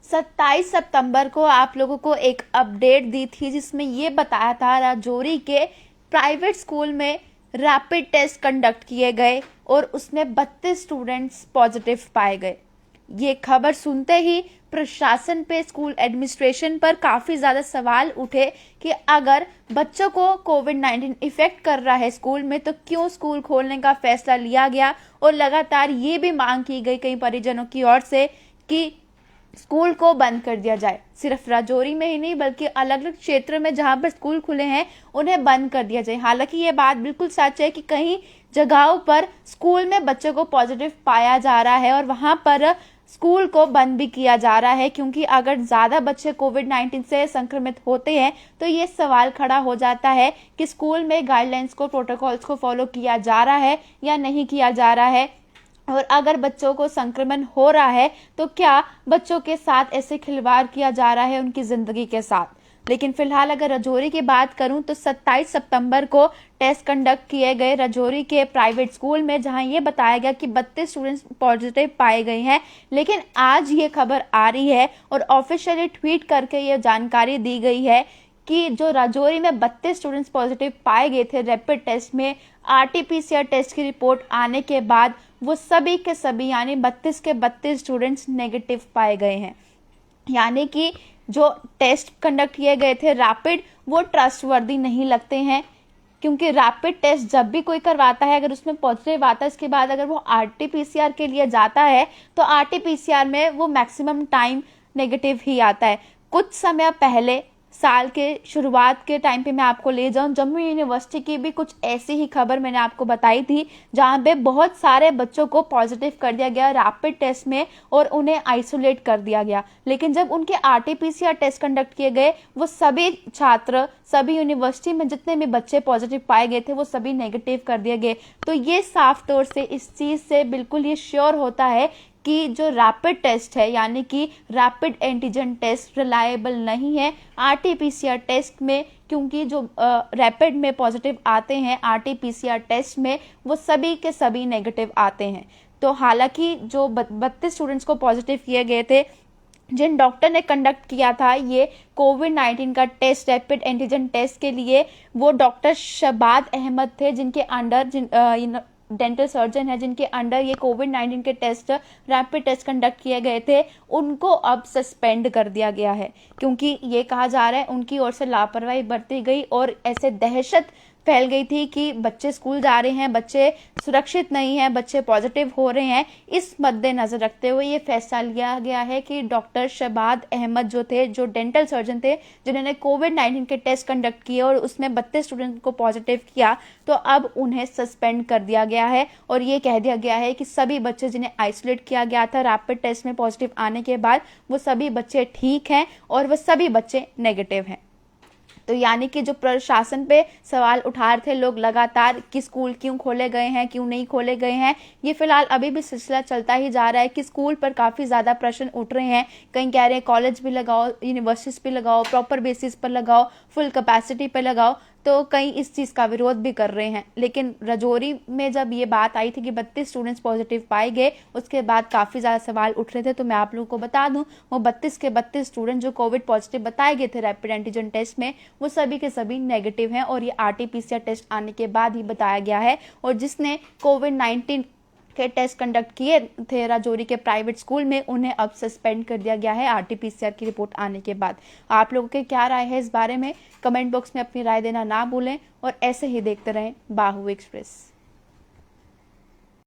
27 सितंबर को आप लोगों को एक अपडेट दी थी जिसमें ये बताया था राजौरी के प्राइवेट स्कूल में रैपिड टेस्ट कंडक्ट किए गए और उसमें 32 स्टूडेंट्स पॉजिटिव पाए गए। ये खबर सुनते ही प्रशासन पे, स्कूल एडमिनिस्ट्रेशन पर काफ़ी ज़्यादा सवाल उठे कि अगर बच्चों को कोविड-19 इफेक्ट कर रहा है स्कूल में तो क्यों स्कूल खोलने का फैसला लिया गया। और लगातार ये भी मांग की गई कई परिजनों की ओर से कि स्कूल को बंद कर दिया जाए। सिर्फ राजौरी में ही नहीं बल्कि अलग अलग क्षेत्र में जहां पर स्कूल खुले हैं उन्हें बंद कर दिया जाए। हालांकि ये बात बिल्कुल सच है कि कहीं जगहों पर स्कूल में बच्चों को पॉजिटिव पाया जा रहा है और वहां पर स्कूल को बंद भी किया जा रहा है, क्योंकि अगर ज़्यादा बच्चे कोविड-19 से संक्रमित होते हैं तो ये सवाल खड़ा हो जाता है कि स्कूल में गाइडलाइंस को, प्रोटोकॉल्स को फॉलो किया जा रहा है या नहीं किया जा रहा है। और अगर बच्चों को संक्रमण हो रहा है तो क्या बच्चों के साथ ऐसे खिलवाड़ किया जा रहा है उनकी ज़िंदगी के साथ। लेकिन फिलहाल अगर राजौरी की बात करूं तो 27 सितंबर को टेस्ट कंडक्ट किए गए राजौरी के प्राइवेट स्कूल में, जहां ये बताया गया कि 32 स्टूडेंट्स पॉजिटिव पाए गए हैं। लेकिन आज ये खबर आ रही है और ऑफिशियली ट्वीट करके ये जानकारी दी गई है कि जो राजौरी में 32 स्टूडेंट्स पॉजिटिव पाए गए थे रैपिड टेस्ट में, आरटी-पीसीआर टेस्ट की रिपोर्ट आने के बाद वो सभी के सभी यानी 32 के 32 स्टूडेंट्स नेगेटिव पाए गए हैं। यानी कि जो टेस्ट कंडक्ट किए गए थे रैपिड, वो ट्रस्टवर्दी नहीं लगते हैं, क्योंकि रैपिड टेस्ट जब भी कोई करवाता है अगर उसमें पॉजिटिव आता है इसके बाद अगर वो आरटी-पीसीआर के लिए जाता है तो आरटी-पीसीआर में वो मैक्सिमम टाइम नेगेटिव ही आता है। कुछ समय पहले साल के शुरुआत के टाइम पे मैं आपको ले जाऊं, जम्मू यूनिवर्सिटी की भी कुछ ऐसी ही खबर मैंने आपको बताई थी जहां पे बहुत सारे बच्चों को पॉजिटिव कर दिया गया रैपिड टेस्ट में और उन्हें आइसोलेट कर दिया गया। लेकिन जब उनके आरटी-पीसीआर टेस्ट कंडक्ट किए गए वो सभी छात्र, सभी यूनिवर्सिटी में जितने भी बच्चे पॉजिटिव पाए गए थे वो सभी नेगेटिव कर दिए गए। तो ये साफ तौर से इस चीज़ से बिल्कुल ये श्योर होता है कि जो रैपिड टेस्ट है यानी कि रैपिड एंटीजन टेस्ट रिलायबल नहीं है आरटी-पीसीआर टेस्ट में, क्योंकि जो रैपिड में पॉजिटिव आते हैं आरटी-पीसीआर टेस्ट में वो सभी के सभी नेगेटिव आते हैं। तो हालांकि जो 32 स्टूडेंट्स को पॉजिटिव किए गए थे जिन डॉक्टर ने कंडक्ट किया था ये कोविड-19 का टेस्ट रैपिड एंटीजन टेस्ट के लिए, वो डॉक्टर शबाद अहमद थे जिनके अंडर डेंटल सर्जन है जिनके अंडर ये कोविड-19 के टेस्ट रैपिड टेस्ट कंडक्ट किए गए थे। उनको अब सस्पेंड कर दिया गया है क्योंकि ये कहा जा रहा है उनकी ओर से लापरवाही बरती गई और ऐसे दहशत फैल गई थी कि बच्चे स्कूल जा रहे हैं, बच्चे सुरक्षित नहीं हैं, बच्चे पॉजिटिव हो रहे हैं। इस मद्देनजर रखते हुए ये फैसला लिया गया है कि डॉक्टर शबाद अहमद जो थे, जो डेंटल सर्जन थे जिन्होंने कोविड-19 के टेस्ट कंडक्ट किए और उसमें 32 स्टूडेंट को पॉजिटिव किया, तो अब उन्हें सस्पेंड कर दिया गया है और ये कह दिया गया है कि सभी बच्चे जिन्हें आइसोलेट किया गया था रैपिड टेस्ट में पॉजिटिव आने के बाद वो सभी बच्चे ठीक हैं और वो सभी बच्चे नेगेटिव हैं। तो यानी कि जो प्रशासन पे सवाल उठा रहे थे लोग लगातार कि स्कूल क्यों खोले गए हैं, क्यों नहीं खोले गए हैं, ये फिलहाल अभी भी सिलसिला चलता ही जा रहा है कि स्कूल पर काफ़ी ज़्यादा प्रश्न उठ रहे हैं। कहीं कह रहे हैं कॉलेज भी लगाओ, यूनिवर्सिटीज़ भी लगाओ, प्रॉपर बेसिस पर लगाओ, फुल कैपेसिटी पर लगाओ, तो कई इस चीज़ का विरोध भी कर रहे हैं। लेकिन राजौरी में जब ये बात आई थी कि 32 स्टूडेंट्स पॉजिटिव पाए गए उसके बाद काफ़ी ज़्यादा सवाल उठ रहे थे। तो मैं आप लोगों को बता दूं वो 32 के 32 स्टूडेंट जो कोविड पॉजिटिव बताए गए थे रैपिड एंटीजन टेस्ट में वो सभी के सभी नेगेटिव हैं और ये आरटी-पीसीआर टेस्ट आने के बाद ही बताया गया है। और जिसने कोविड-19 के टेस्ट कंडक्ट किए थे राजौरी के प्राइवेट स्कूल में उन्हें अब सस्पेंड कर दिया गया है आरटी-पीसीआर की रिपोर्ट आने के बाद। आप लोगों की क्या राय है इस बारे में? कमेंट बॉक्स में अपनी राय देना ना भूलें और ऐसे ही देखते रहें बाहु एक्सप्रेस।